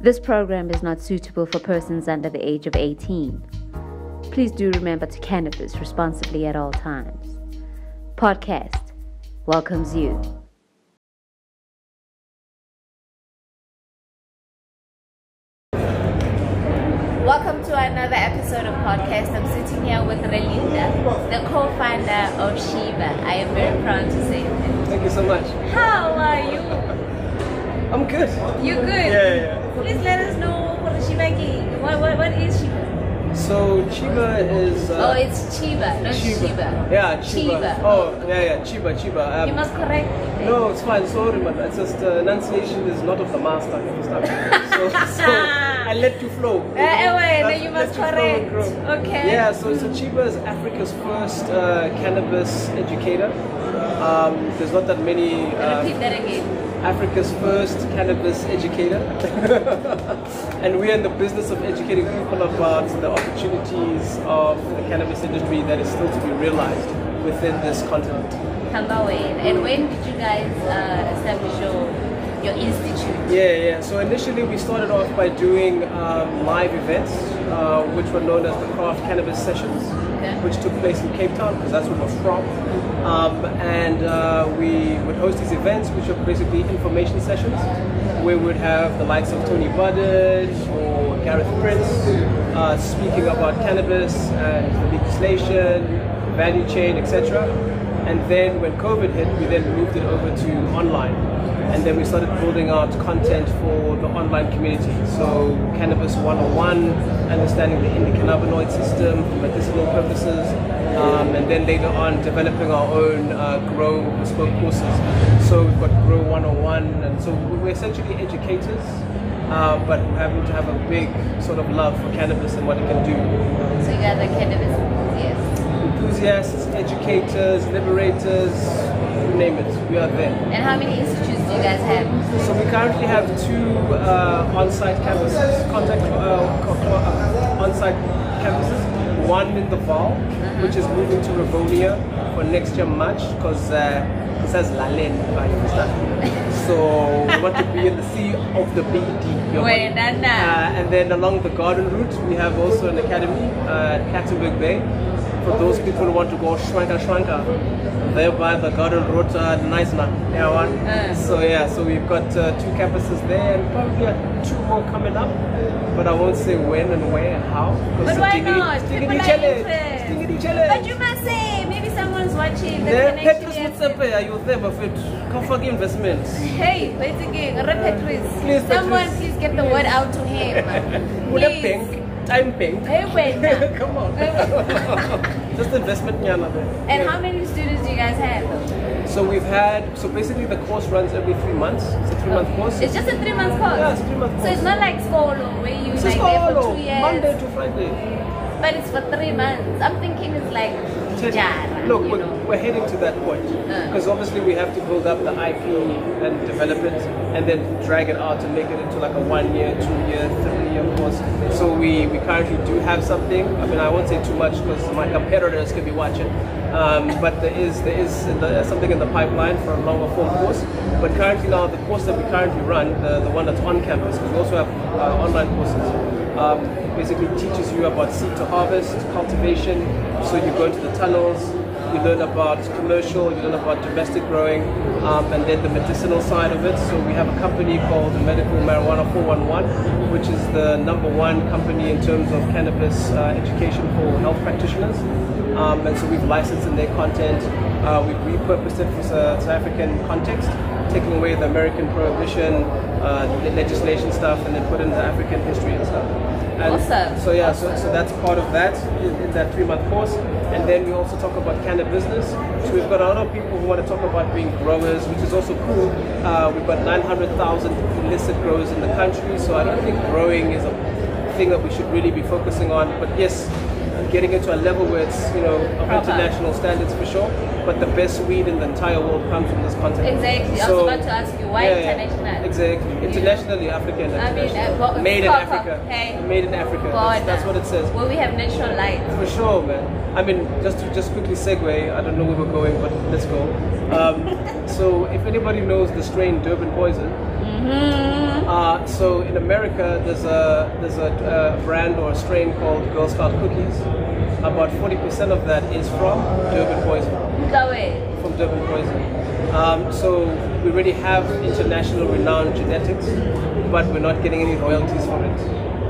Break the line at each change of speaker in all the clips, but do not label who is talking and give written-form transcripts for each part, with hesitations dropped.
This program is not suitable for persons under the age of 18. Please do remember to cannabis responsibly at all times. Podcast welcomes you. Welcome to another episode of Podcast. I'm sitting here with Relinda, the co-founder of CHEEBA. I am very proud to say that.
Thank you so much.
How are you?
I'm good.
You good?
Yeah.
Please let us know what CHEEBA. What is CHEEBA?
So CHEEBA is...
it's CHEEBA, not CHEEBA.
Yeah, CHEEBA.
Oh,
yeah, CHEEBA.
You must correct me.
No, it's fine. Sorry, man. It's just enunciation is not of the master. So I let you flow.
Then you must correct. Okay.
Yeah, so CHEEBA is Africa's first cannabis educator. There's not that many...
Repeat that again.
Africa's first cannabis educator. And we're in the business of educating people about the opportunities of the cannabis industry that is still to be realized within this continent.
And when did you guys establish your institute?
Yeah. So initially we started off by doing live events, which were known as the Craft Cannabis Sessions, which took place in Cape Town, because that's where we're from. We would host these events, which are basically information sessions, where we would have the likes of Tony Buddage or Gareth Prince speaking about cannabis and the legislation, value chain, etc. And then when COVID hit, we then moved it over to online. And then we started building out content for the online community. So Cannabis 101, understanding the endocannabinoid system for medicinal purposes, and then later on developing our own Grow bespoke courses. So we've got Grow 101, and so we're essentially educators, but having to have a big sort of love for cannabis and what it can do.
So you guys are cannabis
enthusiasts, educators, liberators, you name it, we are there.
And how many institutes do you guys have?
So we currently have two on-site campuses, on-site campuses. One in the Val, which is moving to Rivonia for next year March, because it says Lalen, so we want to be in the sea of the BD. And then along the garden route, we have also an academy at Cattenburg Bay. For those people who want to go shwanka, there by the garden road, nice now. So we've got two campuses there, and probably two more coming up. But I won't say when and where and how.
But why not? People are interested. But you must say, maybe someone's watching.
Petrus Mutsepe, are you there? But come for investment.
Hey, wait again. Petrus. Someone please get the word out to him. Please.
Time pink.
Hey, wait.
Come on. Just investment.
And how many students do you guys have?
So basically the course runs every 3 months. It's a 3-month course.
It's just a 3-month course?
Yeah, it's a 3-month course.
So it's not like school where you like there for 2 years?
Monday to Friday.
But it's for 3 months. I'm thinking it's like
Look, we're heading to that point, because obviously we have to build up the IP and develop it, and then drag it out and make it into like a 1 year, 2 year, 3 year course. So we currently do have something. I mean, I won't say too much because my competitors could be watching, but there is something in the pipeline for a longer form course. But currently now, the course that we currently run, the one that's on campus, because we also have online courses. Basically teaches you about seed to harvest, cultivation. So you go into the tunnels, you learn about commercial, you learn about domestic growing, and then the medicinal side of it. So we have a company called Medical Marijuana 411, which is the #1 company in terms of cannabis education for health practitioners. And so we've licensed in their content. We've repurposed it for South African context, taking away the American prohibition, the legislation stuff, and then put in the African history and stuff. And
awesome.
So that's part of that in that 3-month course. And then we also talk about cannabis business. So we've got a lot of people who want to talk about being growers, which is also cool. We've got 900,000 illicit growers in the country, so I don't think growing is a thing that we should really be focusing on. But yes, getting into a level where it's, of international standards for sure, but the best weed in the entire world comes from this continent.
Exactly. So, I was about to ask you, why international?
Exactly. Internationally, African. Made in Africa.
Hey.
Made in Africa. That's what it says.
Well, we have natural light.
For sure, man. I mean, just quickly segue, I don't know where we're going, but let's go. So if anybody knows the strain Durban Poison, So in America, there's a brand or a strain called Girl Scout cookies. About 40% of that is from Durban poison. From Durban poison. So we already have international renowned genetics, but we're not getting any royalties from it.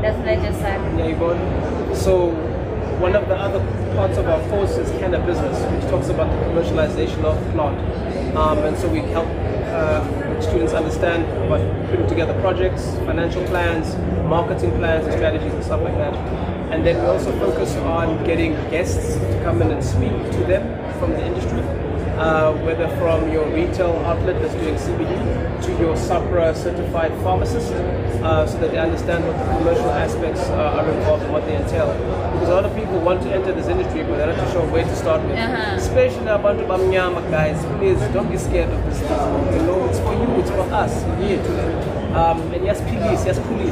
Doesn't that just suck?
Yeah, you got it. So one of the other parts of our course is cannabis, which talks about the commercialization of plant. And so we help students understand about putting together projects, financial plans, marketing plans, and strategies and stuff like that. And then we also focus on getting guests to come in and speak to them from the industry, whether from your retail outlet that's doing CBD to your SAPRA certified pharmacist, so that they understand what the commercial aspects are involved and what they entail. Because a lot of people want to enter this industry, but they're not too sure where to start with. Especially Abantu Bamnyama guys, please don't be scared of this stuff. You know, it's for you, it's for us. We're here to and yes, police,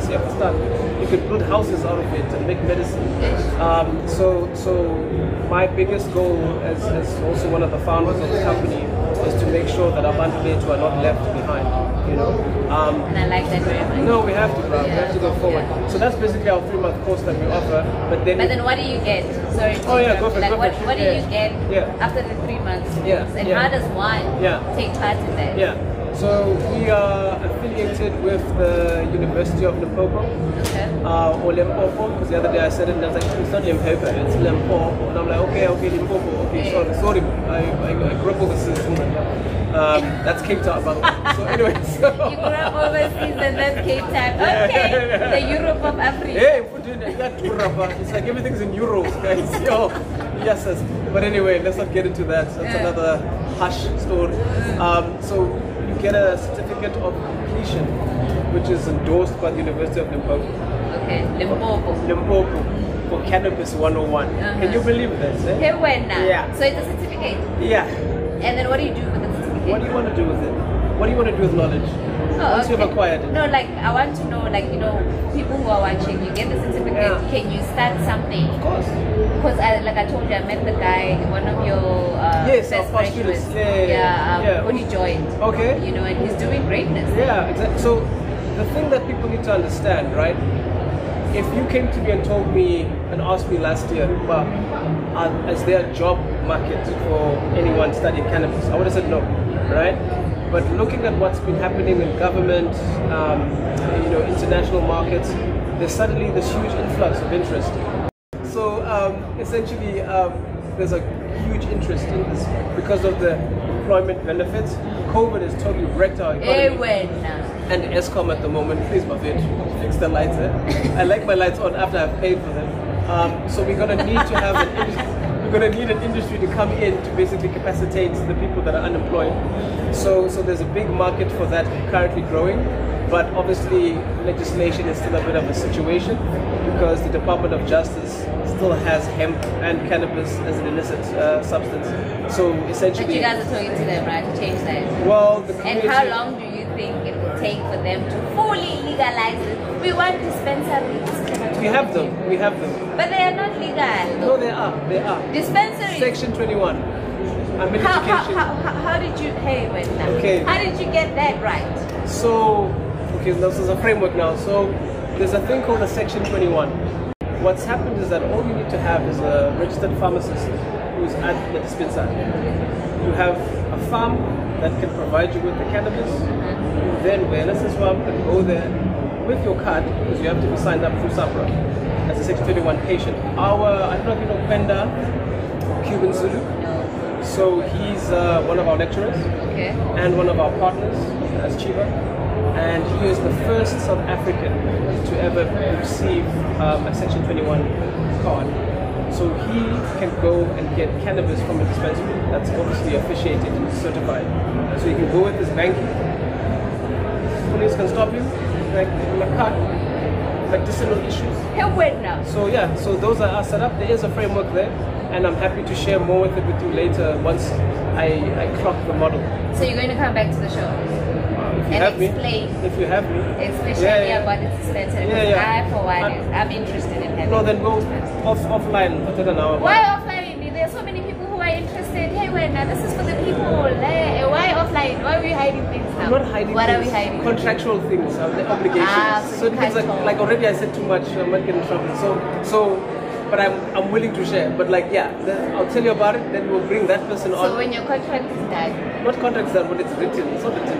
you have to start. You could build houses out of it and make medicine. So my biggest goal as also one of the founders of the company is to make sure that our Bantu are not left behind, you know.
And I like that very much.
No, we have to, bro. We have to go forward. So that's basically our 3-month course that we offer. But then
what do you get? Sorry.
Go for it.
What do you get after the 3 months? And how does one take part in that?
Yeah. So we are affiliated with the University of Limpopo, or Limpopo, because the other day I said it and I was like, it's not Limpopo, it's Limpopo. And I'm like, okay, Limpopo, okay, sorry, I grew up overseas. That's Cape Town, by the way. So anyway,
you grew up overseas and that's Cape Town. Okay, the Europe of Africa.
Hey, it's like everything's in euros, guys. Yo, yes. But anyway, let's not get into that. That's another hush story. So you get a certificate of completion, which is endorsed by the University of Limpopo.
Okay,
Limpopo for Cannabis 101. Can you believe this?
Yeah. So it's a certificate?
Yeah.
And then what do you do with the certificate?
What do you want to do with it? What do you want to do with knowledge? Once you've acquired it.
No, like I want to know, like, you know, people who are watching, you get the certificate, can you start something?
Of course.
Because like I told you, I met the guy, one of your best graduates. When he joined. Okay. You know, and he's doing greatness.
Yeah, exactly. So the thing that people need to understand, right? If you came to me and told me and asked me last year, well, is there a job market for anyone studying cannabis? I would have said no, right? But looking at what's been happening in government, you know, international markets, there's suddenly this huge influx of interest. So essentially, there's a huge interest in this because of the employment benefits. COVID has totally wrecked our economy. And ESCOM at the moment, please, my bitch, fix the lights. I like my lights on after I've paid for them. So we're gonna need to have an industry to come in to basically capacitate the people that are unemployed. So there's a big market for that currently growing, but obviously legislation is still a bit of a situation because the Department of Justice still has hemp and cannabis as an illicit substance. So essentially,
but you guys are talking to them, right, to change that?
Well, the community.
And how long do you think it will take for them to fully legalize it? We want dispensaries.
We have them.
But they are not legal.
No, they are.
Dispensaries.
Section 21. I'm in education.
How did you, how did you get that right?
So, this is a framework now. So, there's a thing called a Section 21. What's happened is that all you need to have is a registered pharmacist who's at the dispensary. You have a farm that can provide you with the cannabis. Then wellness as well can go there with your card, because you have to be signed up through SAPRA as a Section 21 patient. I don't know if you know Penda, Cuban Zulu. So he's one of our lecturers and one of our partners as CHEEBA. And he is the first South African to ever receive a Section 21 card. So he can go and get cannabis from a dispensary that's obviously officiated and certified. So he can go with his banking. Police can stop you, like in a car, medicinal issues. So those are set up. There is a framework there, and I'm happy to share more with you later once I clock the model.
So you're going to come back to the show?
If you have me.
Especially about the dispensary. I, for one, I'm interested in having.
No, then go offline for an hour.
Why offline? There are so many people who are interested. Hey,
when this is for the people. Why offline? Why are we hiding things now?
I'm not hiding
what
things.
are we hiding?
Contractual things, the obligations.
So
it means like already I said too much, I might get in trouble. But I'm willing to share. But like, yeah, I'll tell you about it, then we'll bring that person on.
So when your contract is done?
Not contract is done, but it's written. It's not written.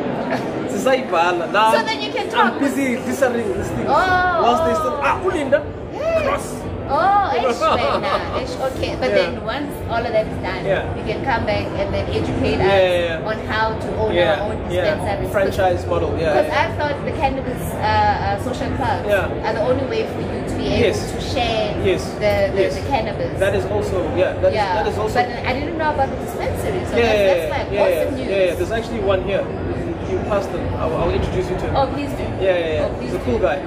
Now,
so then you can talk.
I'm busy discerning this thing.
Oh.
Whilst they still, Ulinda, cross.
Oh, okay. But then once all of that is done, you can come back and then educate us on how to own our own dispensaries.
Franchise model,
Because I thought the cannabis social clubs are the only way for you to be able to share the cannabis.
That is also, that is also.
But I didn't know about the dispensary, so that's like awesome news.
Yeah, there's actually one here. You pass them, I'll introduce you to him.
Oh, please do.
Yeah. He's a cool guy.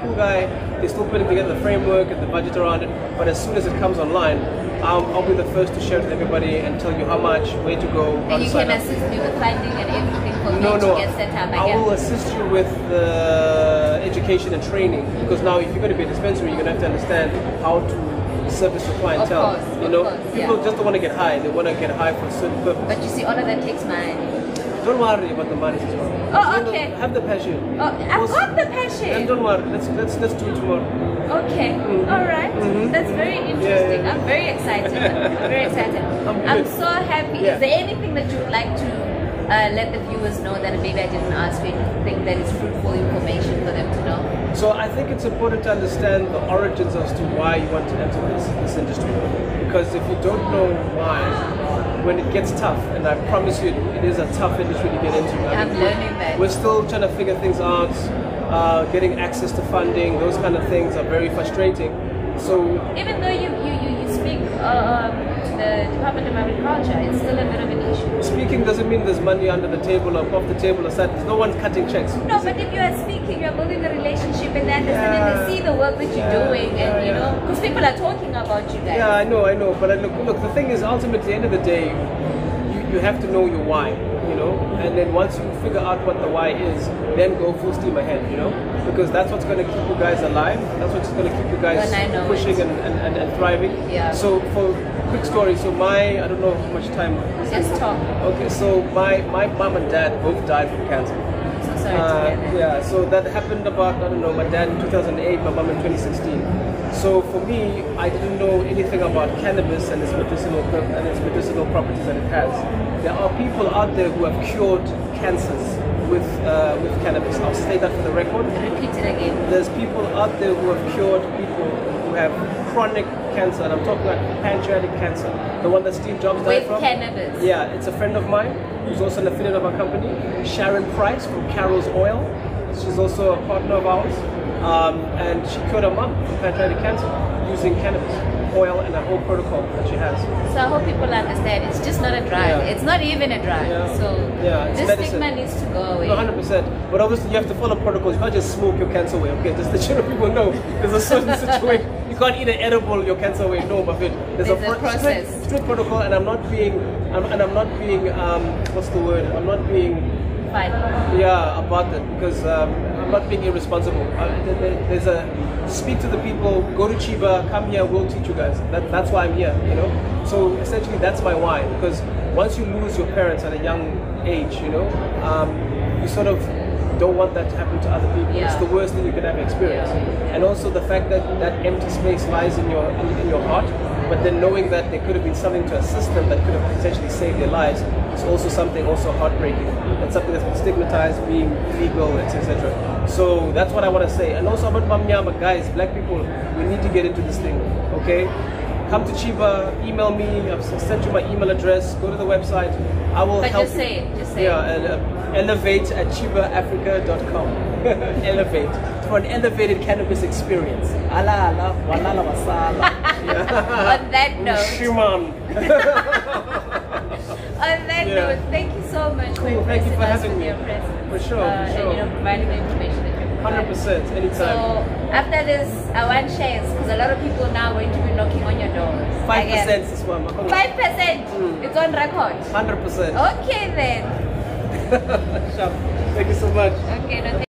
They're still putting together the framework and the budget around it. But as soon as it comes online, I'll be the first to share it with everybody and tell you how much, where to go, how
and
to
you
sign
can
up.
assist me with funding and everything for me to get set up.
I will assist you with the education and training, because now if you're going to be a dispensary, you're going to have to understand how to service your clientele.
Of course,
people just don't want to get high. They want to get high for a certain purpose.
But you see, all of that takes money.
Don't worry about the money as well.
Oh, okay.
Have the passion.
Oh, I've got the passion.
And don't worry. Let's do it tomorrow.
Okay. All right. That's very interesting. I'm very excited. I'm so happy. Is there anything that you would like to let the viewers know that maybe I didn't ask you, anything that is fruitful information for them to know?
So I think it's important to understand the origins as to why you want to enter this industry. Because if you don't know why, when it gets tough, and I promise you it is a tough industry to get into.
I'm learning that.
We're still trying to figure things out, getting access to funding, those kind of things are very frustrating. So
even though you speak to the Department of Agriculture, it's still a bit of an issue.
Speaking doesn't mean there's money under the table or off the table aside. There's no one's cutting checks.
No, but if you are speaking, you're building a relationship and they understand and they see the work that you're doing, and you know, because people are talking about you guys.
Yeah, I know. But look, the thing is, ultimately, at the end of the day, you have to know your why, you know, and then once you figure out what the why is, then go full steam ahead, you know, because that's what's going to keep you guys alive. That's what's going to keep you guys pushing and thriving.
Yeah.
So for quick story, so I don't know how much time.
Just talk.
Okay, so my mom and dad both died from cancer.
So sorry to hear that.
Yeah, so that happened about, I don't know, my dad in 2008, my mom in 2016. So for me, I didn't know anything about cannabis and its medicinal properties that it has. There are people out there who have cured cancers with cannabis. I'll state that for the record.
Repeat it again.
There's people out there who have cured people who have chronic cancer, and I'm talking about pancreatic cancer, the one that Steve Jobs died from.
With cannabis.
Yeah, it's a friend of mine who's also an affiliate of our company, Sharon Price from Carol's Oil. She's also a partner of ours. And she cured her mom from pancreatic cancer using cannabis oil and a whole protocol that she has.
So I hope people understand it's just not a drug.
Yeah.
It's not even a drug.
Yeah.
So this
medicine.
stigma needs to go away.
No, 100%. But obviously you have to follow protocols. You can't just smoke your cancer away. Okay, just to let people know there's a certain situation. You can't eat an edible your cancer away. No, but there's a process. Strict protocol, and I'm not being what's the word? I'm not being
fine.
Yeah, about that, because I'm not being irresponsible. There's a speak to the people, go to CHEEBA, come here, we'll teach you guys. That's why I'm here, you know. So essentially, that's my why. Because once you lose your parents at a young age, you know, you sort of don't want that to happen to other people.
Yeah.
It's the worst thing you can ever experience. Yeah. And also the fact that that empty space lies in your heart, but then knowing that there could have been something to assist them that could have potentially saved their lives is also something heartbreaking. That's something that's been stigmatized, being illegal, etc. So that's what I want to say. And also about Bamnyama, guys, black people, we need to get into this thing, okay? Come to CHEEBA, email me, I've sent you my email address, go to the website, I will help
just say it, just say
it. elevate@cheebaafrica.com. Elevate. For an elevated cannabis experience. Ala, walala wasala.
On that note.
Shiman.
On that note, thank you so much for
thank you for having me.
Your presence.
For sure.
And, you know, providing the information that you're providing.
100%, anytime.
So after this, I want shares, because a lot of people now are going to be knocking on your doors.
5% is one.
5%? It's on record?
100%.
Okay then.
Thank you so much.
Okay, no,